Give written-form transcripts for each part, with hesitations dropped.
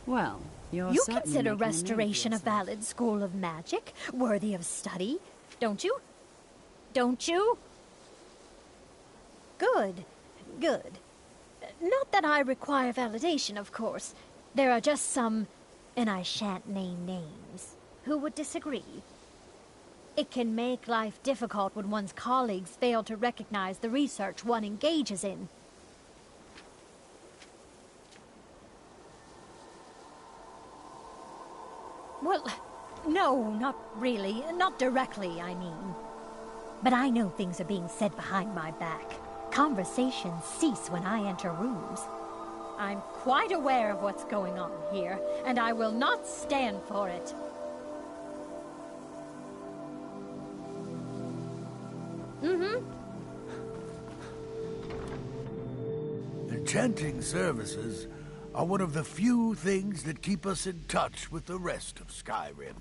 Well, you're You certainly consider making a name for restoration a yourself. valid school of magic, worthy of study, don't you? Don't you? Good. Good. Not that I require validation, of course. There are just some, and I shan't name names, who would disagree. It can make life difficult when one's colleagues fail to recognize the research one engages in. Well, no, not really. Not directly, I mean. But I know things are being said behind my back. Conversations cease when I enter rooms. I'm quite aware of what's going on here, and I will not stand for it. Enchanting services are one of the few things that keep us in touch with the rest of Skyrim.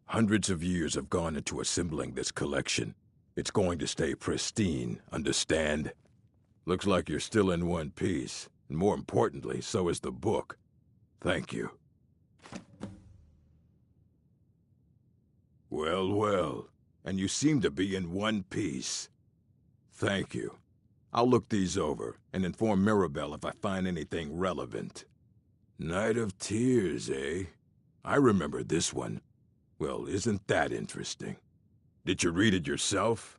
Hundreds of years have gone into assembling this collection. It's going to stay pristine, understand? Looks like you're still in one piece, and more importantly, so is the book. Thank you. Well, well, and you seem to be in one piece. Thank you. I'll look these over, and inform Mirabelle if I find anything relevant. Night of Tears, eh? I remember this one. Well, isn't that interesting? Did you read it yourself?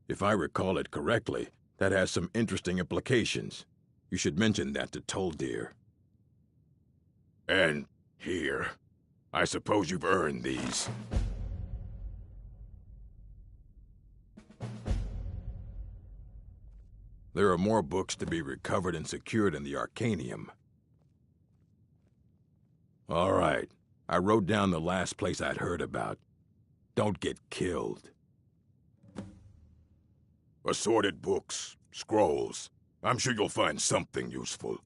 If I recall it correctly, that has some interesting implications. You should mention that to Toldir. And here. I suppose you've earned these. There are more books to be recovered and secured in the Arcanium. All right. I wrote down the last place I'd heard about. Don't get killed. Assorted books, scrolls. I'm sure you'll find something useful.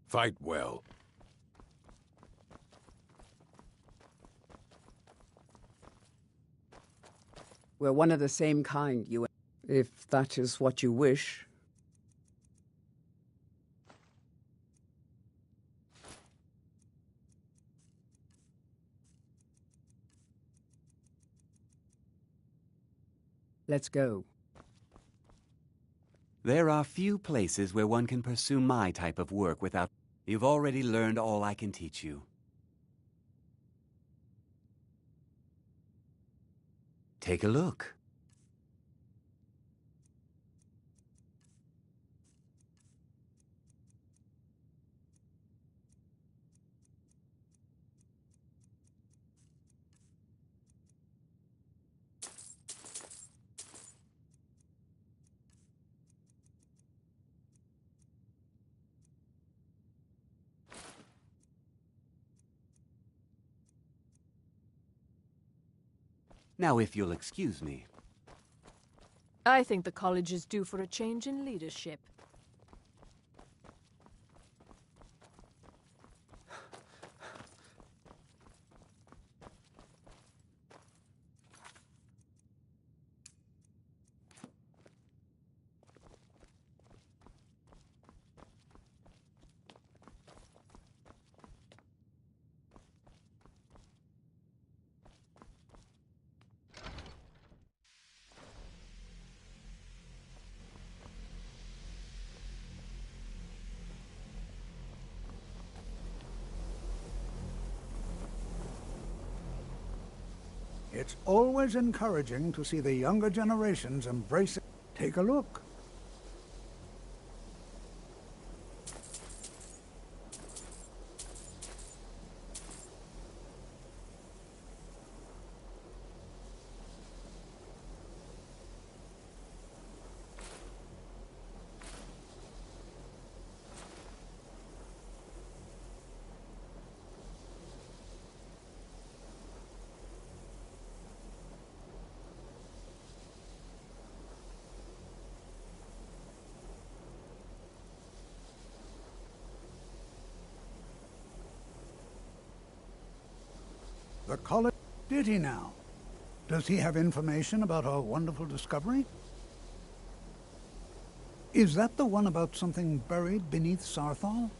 Fight well. We're one of the same kind, you... If that is what you wish. Let's go. There are few places where one can pursue my type of work without... You've already learned all I can teach you. Take a look. Now, if you'll excuse me. I think the college is due for a change in leadership. It's always encouraging to see the younger generations embrace it. Take a look. The college... Did he now? Does he have information about our wonderful discovery? Is that the one about something buried beneath Sarthal?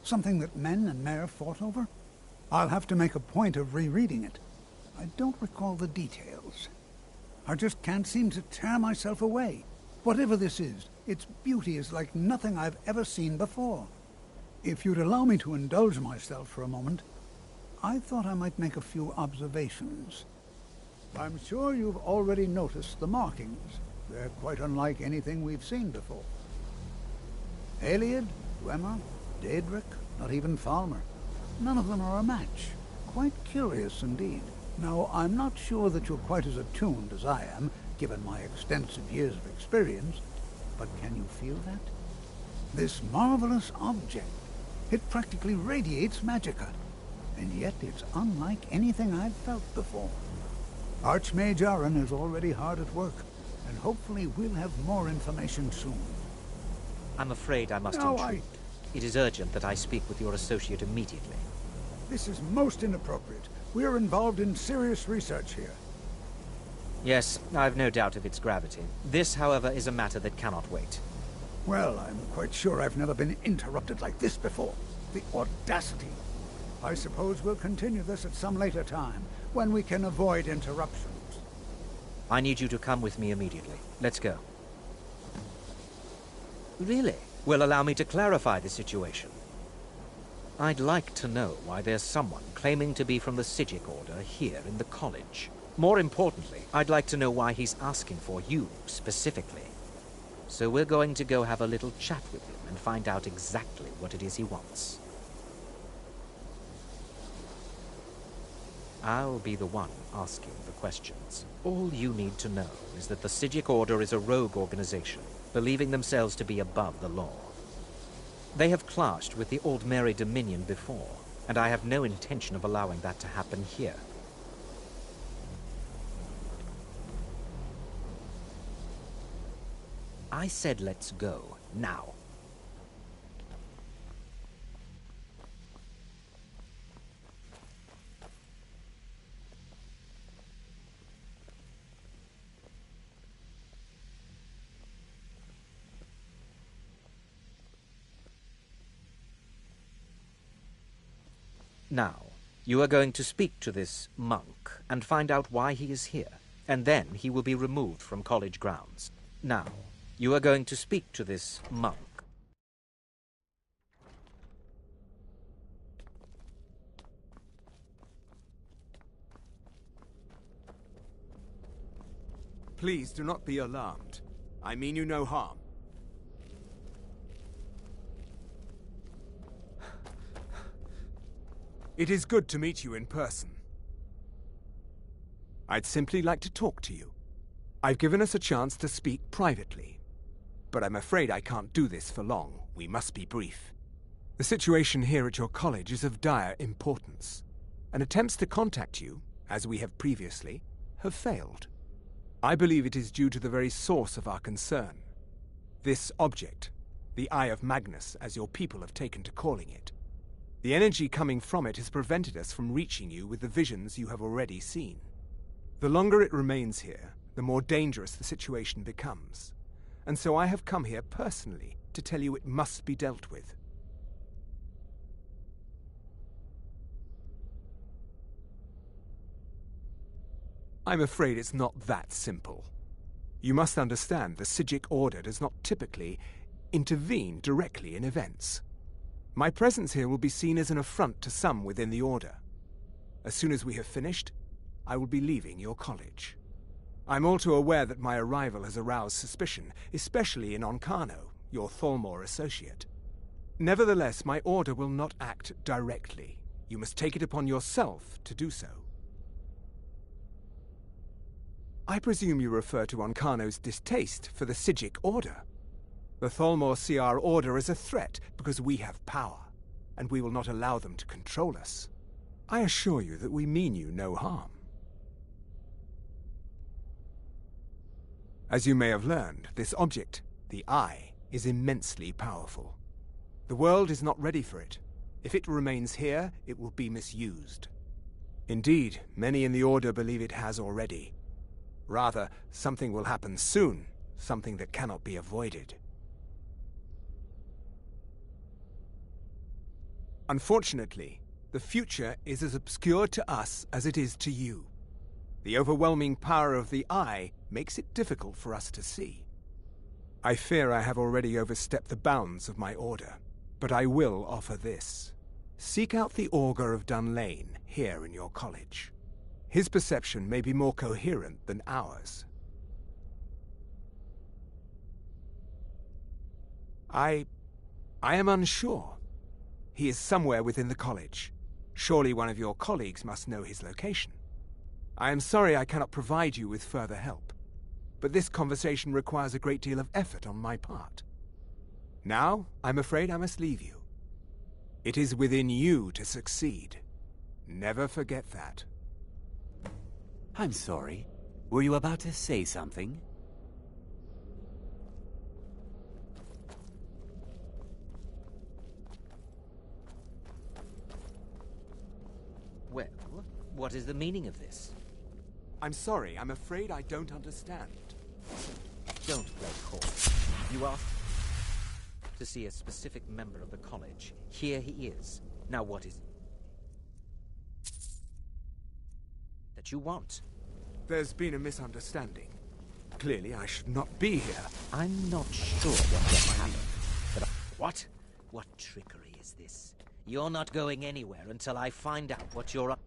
Something that men and Mare fought over? I'll have to make a point of rereading it. I don't recall the details. I just can't seem to tear myself away. Whatever this is, its beauty is like nothing I've ever seen before. If you'd allow me to indulge myself for a moment, I thought I might make a few observations. I'm sure you've already noticed the markings. They're quite unlike anything we've seen before. Aliad, Dwemer, Daedric, not even Falmer. None of them are a match. Quite curious indeed. Now, I'm not sure that you're quite as attuned as I am, given my extensive years of experience, but can you feel that? This marvelous object, it practically radiates magicka. And yet it's unlike anything I've felt before. Archmage Aaron is already hard at work, and hopefully we'll have more information soon. I'm afraid I must intrude. It is urgent that I speak with your associate immediately. This is most inappropriate. We're involved in serious research here. Yes, I've no doubt of its gravity. This, however, is a matter that cannot wait. Well, I'm quite sure I've never been interrupted like this before. The audacity. I suppose we'll continue this at some later time, when we can avoid interruptions. I need you to come with me immediately. Let's go. Really? Well, allow me to clarify the situation. I'd like to know why there's someone claiming to be from the Psijic Order here in the college. More importantly, I'd like to know why he's asking for you, specifically. So we're going to go have a little chat with him and find out exactly what it is he wants. I'll be the one asking the questions. All you need to know is that the Psijic Order is a rogue organization, believing themselves to be above the law. They have clashed with the Aldmeri Dominion before, and I have no intention of allowing that to happen here. I said let's go, now. Now, you are going to speak to this monk and find out why he is here, and then he will be removed from college grounds. Now, you are going to speak to this monk. Please do not be alarmed. I mean you no harm. It is good to meet you in person. I'd simply like to talk to you. I've given us a chance to speak privately, but I'm afraid I can't do this for long. We must be brief. The situation here at your college is of dire importance, and attempts to contact you, as we have previously, have failed. I believe it is due to the very source of our concern. This object, the Eye of Magnus, as your people have taken to calling it. The energy coming from it has prevented us from reaching you with the visions you have already seen. The longer it remains here, the more dangerous the situation becomes. And so I have come here personally to tell you it must be dealt with. I'm afraid it's not that simple. You must understand the Psijic Order does not typically intervene directly in events. My presence here will be seen as an affront to some within the Order. As soon as we have finished, I will be leaving your college. I'm all too aware that my arrival has aroused suspicion, especially in Onkano, your Thalmor associate. Nevertheless, my order will not act directly. You must take it upon yourself to do so. I presume you refer to Onkano's distaste for the Psijic Order. The Thalmor see our order as a threat because we have power, and we will not allow them to control us. I assure you that we mean you no harm. As you may have learned, this object, the Eye, is immensely powerful. The world is not ready for it. If it remains here, it will be misused. Indeed, many in the Order believe it has already. Rather, something will happen soon, something that cannot be avoided. Unfortunately, the future is as obscure to us as it is to you. The overwhelming power of the Eye makes it difficult for us to see. I fear I have already overstepped the bounds of my order, but I will offer this. Seek out the Augur of Dunlane here in your college. His perception may be more coherent than ours. I am unsure. He is somewhere within the college. Surely one of your colleagues must know his location. I am sorry I cannot provide you with further help, but this conversation requires a great deal of effort on my part. Now, I'm afraid I must leave you. It is within you to succeed. Never forget that. I'm sorry. Were you about to say something? Well, what is the meaning of this? I'm sorry, I'm afraid I don't understand. Don't play coy. You asked to see a specific member of the college. Here he is. Now what is that you want? There's been a misunderstanding. Clearly, I should not be here. I'm not sure what just happened, but what? What trickery is this? You're not going anywhere until I find out what you're up.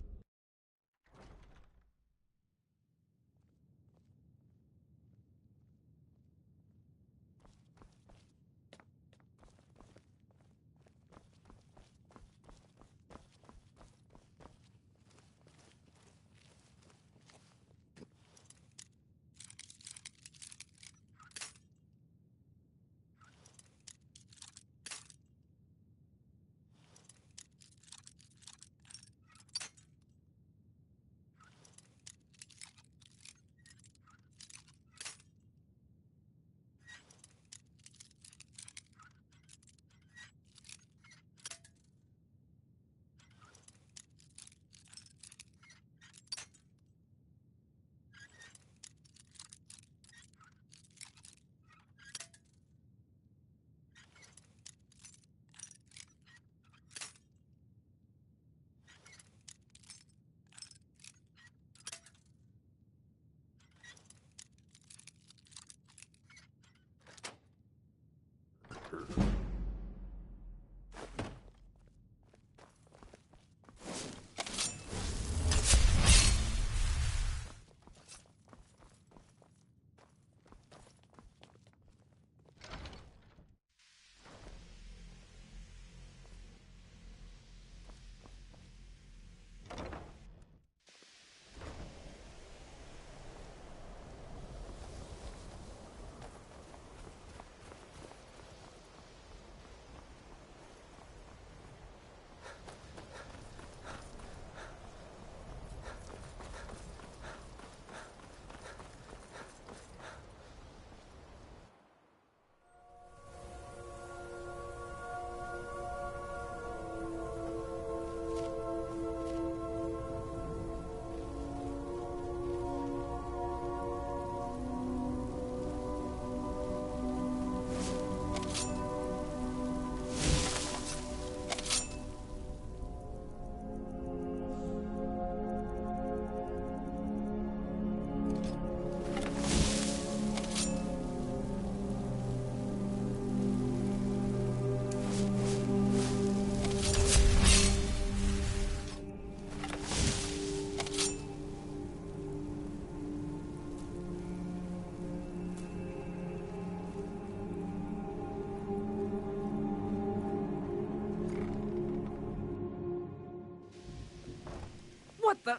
What the...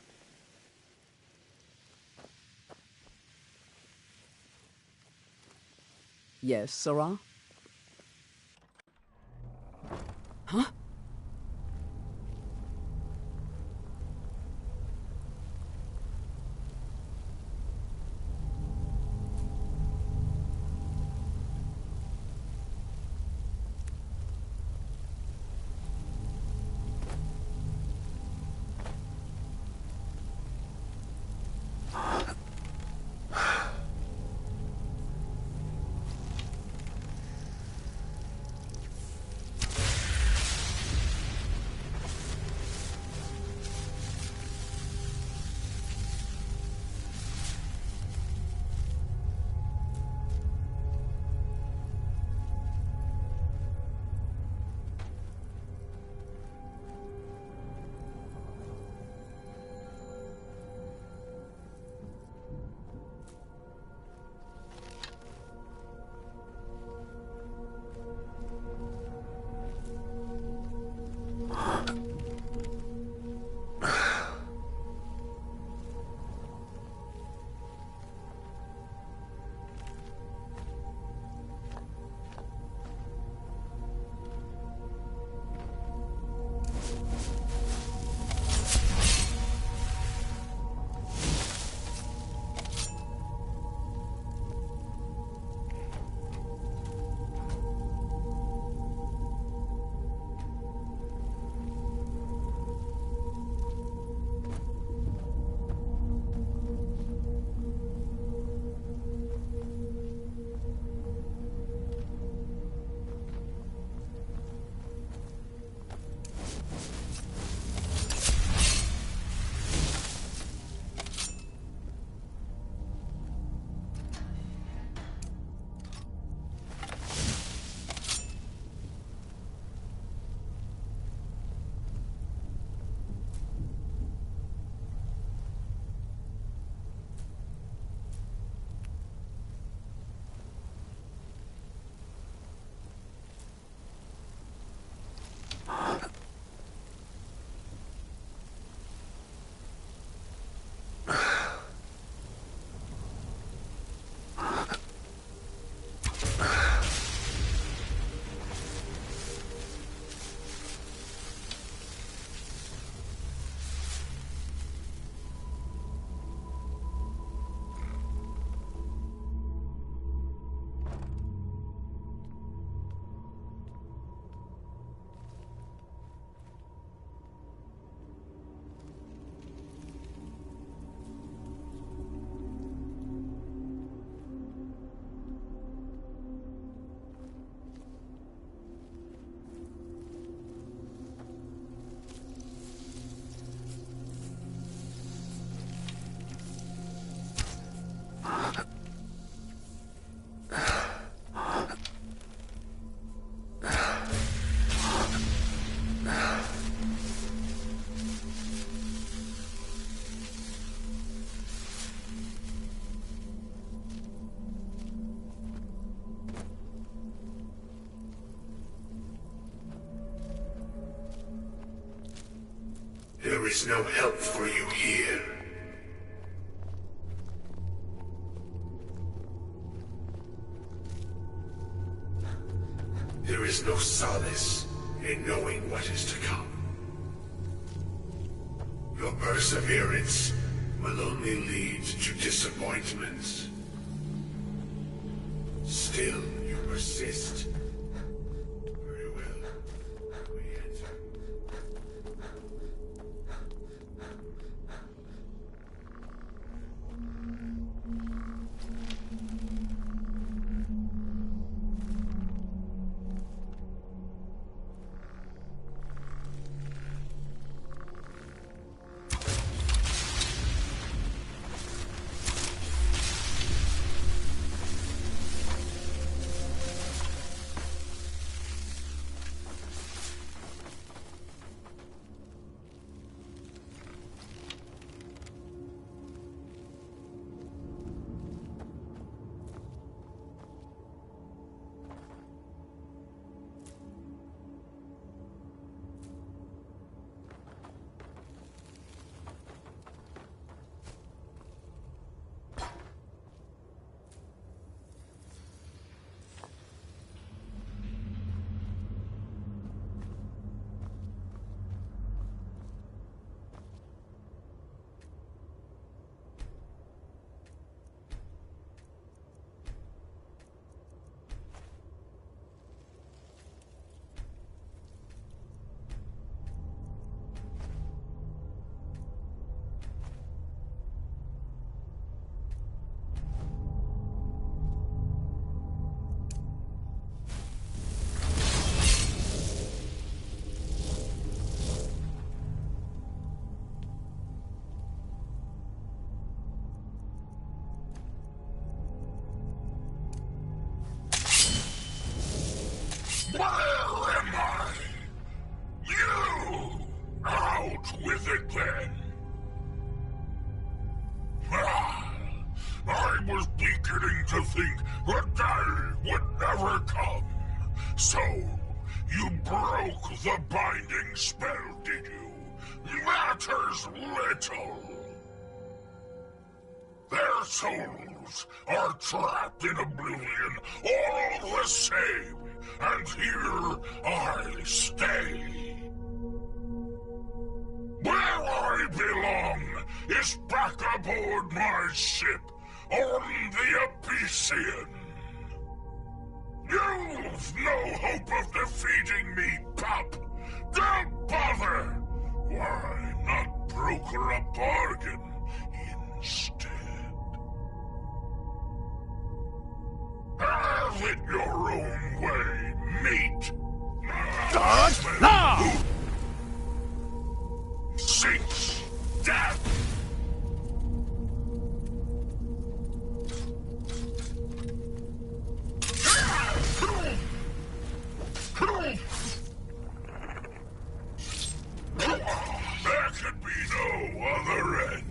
Yes, Sarah? Huh? There is no help for you here. There is no solace in knowing what is to come. Your perseverance will only lead to disappointments. Still, you persist. Very well. We enter. Where am I? You! Out with it then! I was beginning to think the day would never come. So, you broke the binding spell, did you? Matters little. Their souls are trapped in oblivion all the same, and here I stay. Where I belong is back aboard my ship on the Abyssian. You've no hope of defeating me, pup. Don't bother. Why not broker a bargain instead? Have it your own way, mate. Start now! Cease death! There could be no other end.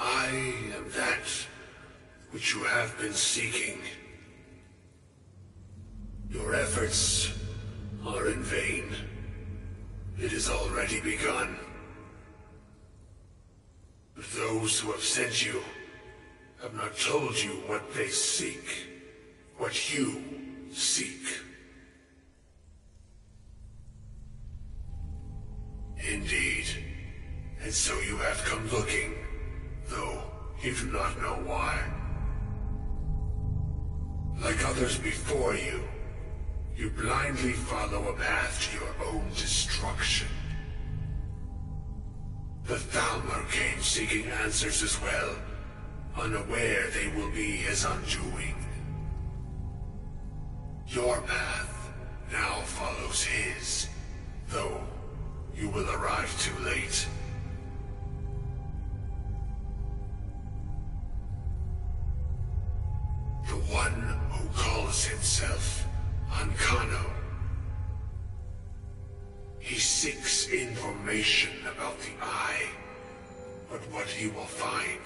I am that which you have been seeking. Your efforts are in vain. It has already begun. But those who have sent you have not told you what they seek, what you seek. Indeed. And so you have come looking, though you do not know why. Like others before you, You blindly follow a path to your own destruction. The Thalmor came seeking answers as well, unaware they will be his undoing. Your path now follows his, though you will arrive too late. The one who calls himself Ancano. He seeks information about the Eye, but what he will find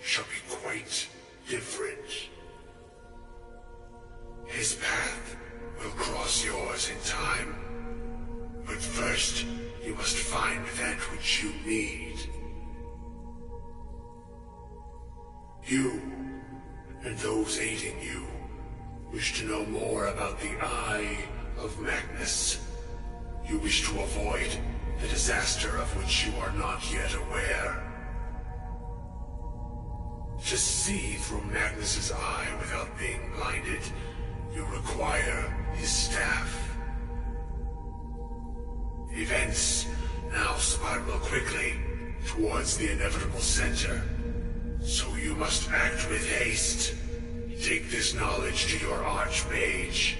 shall be quite different. His path will cross yours in time, but first you must find that which you need. You, and those aiding you, wish to know more about the Eye of Magnus. You wish to avoid the disaster of which you are not yet aware. To see through Magnus's eye without being blinded, you require his staff. Events now spiral quickly towards the inevitable center, so you must act with haste. Take this knowledge to your Archmage.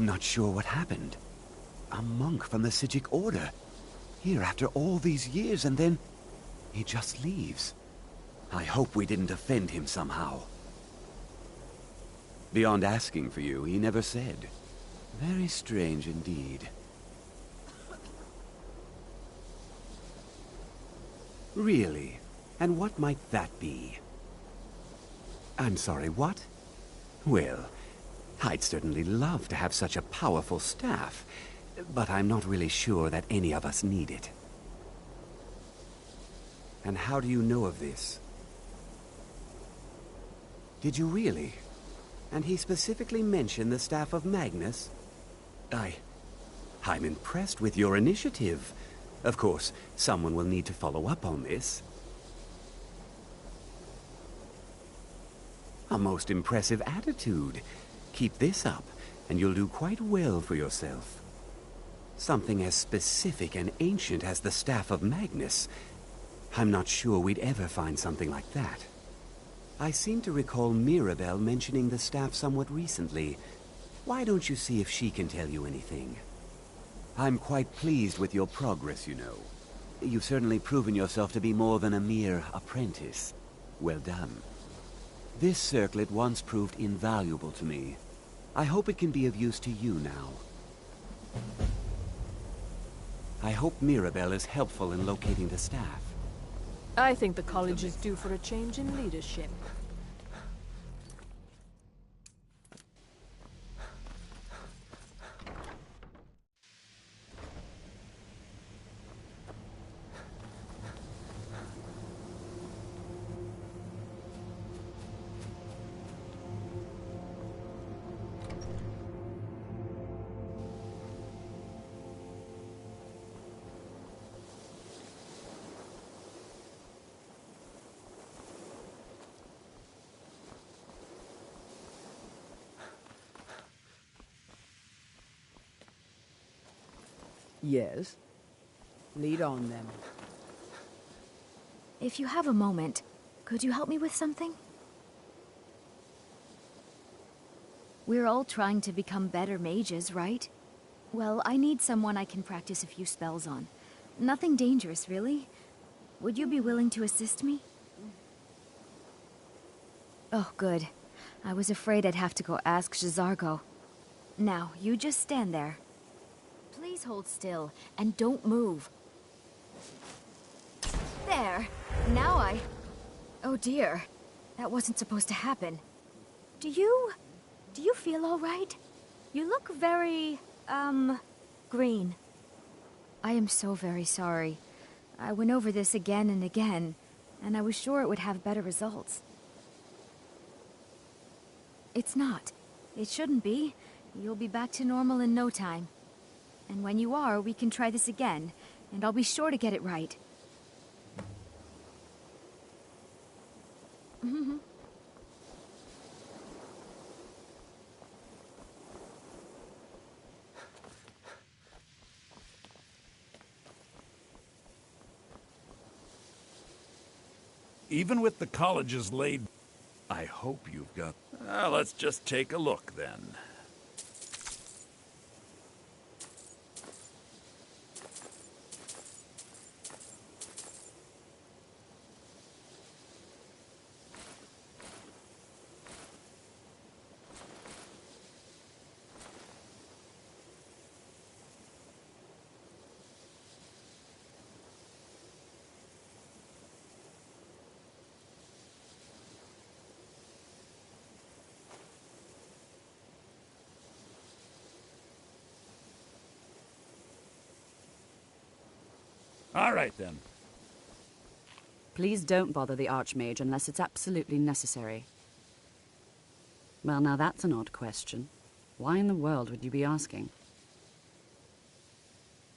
I'm not sure what happened. A monk from the Sijic Order. Here after all these years, and then he just leaves. I hope we didn't offend him somehow. Beyond asking for you, he never said. Very strange indeed. Really? And what might that be? I'm sorry, what? Well, I'd certainly love to have such a powerful staff, but I'm not really sure that any of us need it. And how do you know of this? Did you really? And he specifically mentioned the staff of Magnus? I'm impressed with your initiative. Of course, someone will need to follow up on this. A most impressive attitude. Keep this up, and you'll do quite well for yourself. Something as specific and ancient as the staff of Magnus. I'm not sure we'd ever find something like that. I seem to recall Mirabelle mentioning the staff somewhat recently. Why don't you see if she can tell you anything? I'm quite pleased with your progress, you know. You've certainly proven yourself to be more than a mere apprentice. Well done. This circlet once proved invaluable to me. I hope it can be of use to you now. I hope Mirabelle is helpful in locating the staff. I think the college is due for a change in leadership. Yes? Lead on, then. If you have a moment, could you help me with something? We're all trying to become better mages, right? Well, I need someone I can practice a few spells on. Nothing dangerous, really. Would you be willing to assist me? Oh, good. I was afraid I'd have to go ask J'zargo. Now, you just stand there. Please hold still, and don't move. There! Now Oh dear. That wasn't supposed to happen. Do you feel all right? You look very, green. I am so very sorry. I went over this again and again, and I was sure it would have better results. It's not. It shouldn't be. You'll be back to normal in no time. And when you are, we can try this again, and I'll be sure to get it right. Even with the colleges laid... I hope you've got... let's just take a look, then. All right, then. Please don't bother the Archmage unless it's absolutely necessary. Well, now that's an odd question. Why in the world would you be asking?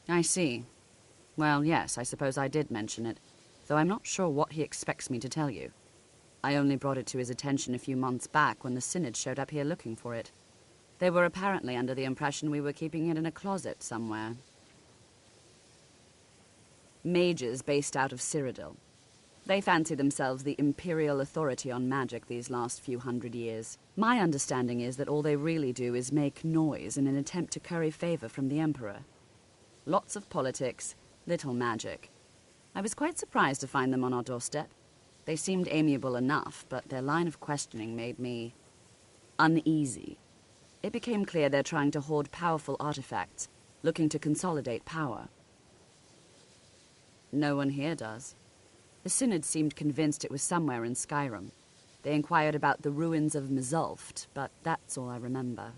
I see. Well, yes, I suppose I did mention it, though I'm not sure what he expects me to tell you. I only brought it to his attention a few months back when the Synod showed up here looking for it. They were apparently under the impression we were keeping it in a closet somewhere. Mages based out of Cyrodiil. They fancy themselves the imperial authority on magic these last few hundred years. My understanding is that all they really do is make noise in an attempt to curry favor from the Emperor. Lots of politics, little magic. I was quite surprised to find them on our doorstep. They seemed amiable enough, but their line of questioning made me uneasy. It became clear they're trying to hoard powerful artifacts, looking to consolidate power. No one here does. The Synod seemed convinced it was somewhere in Skyrim. They inquired about the ruins of Mzulft, but that's all I remember.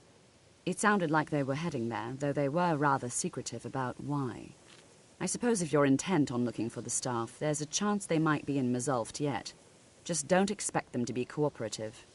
It sounded like they were heading there, though they were rather secretive about why. I suppose if you're intent on looking for the staff, there's a chance they might be in Mzulft yet. Just don't expect them to be cooperative.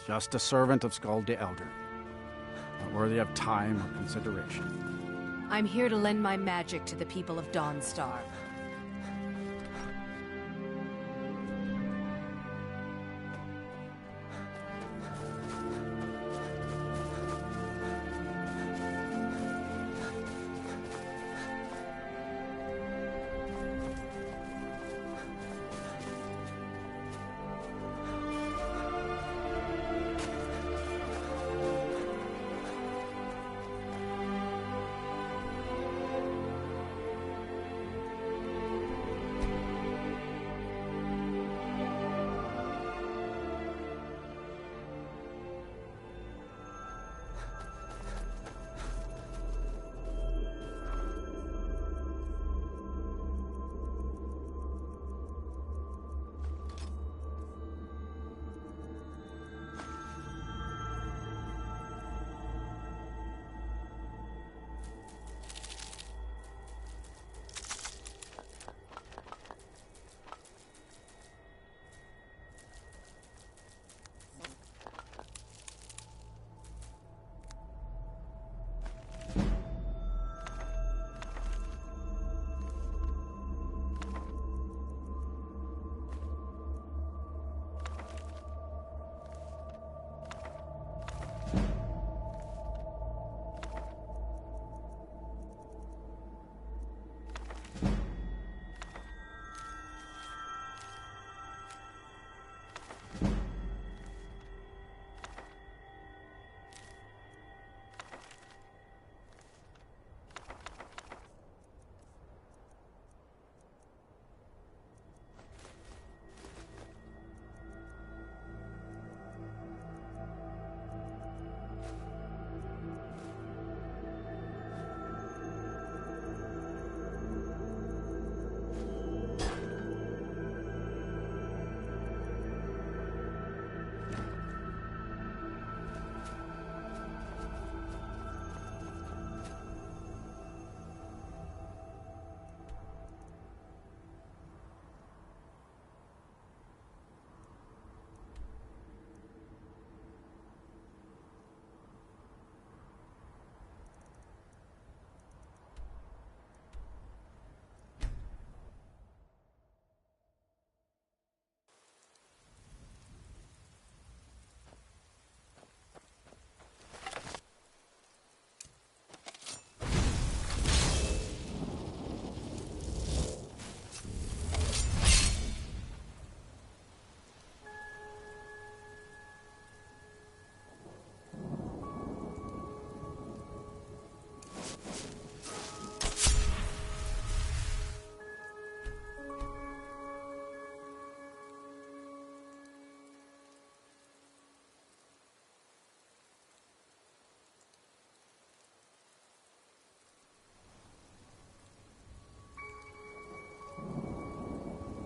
Just a servant of Skald the Elder. Not worthy of time or consideration. I'm here to lend my magic to the people of Dawnstar.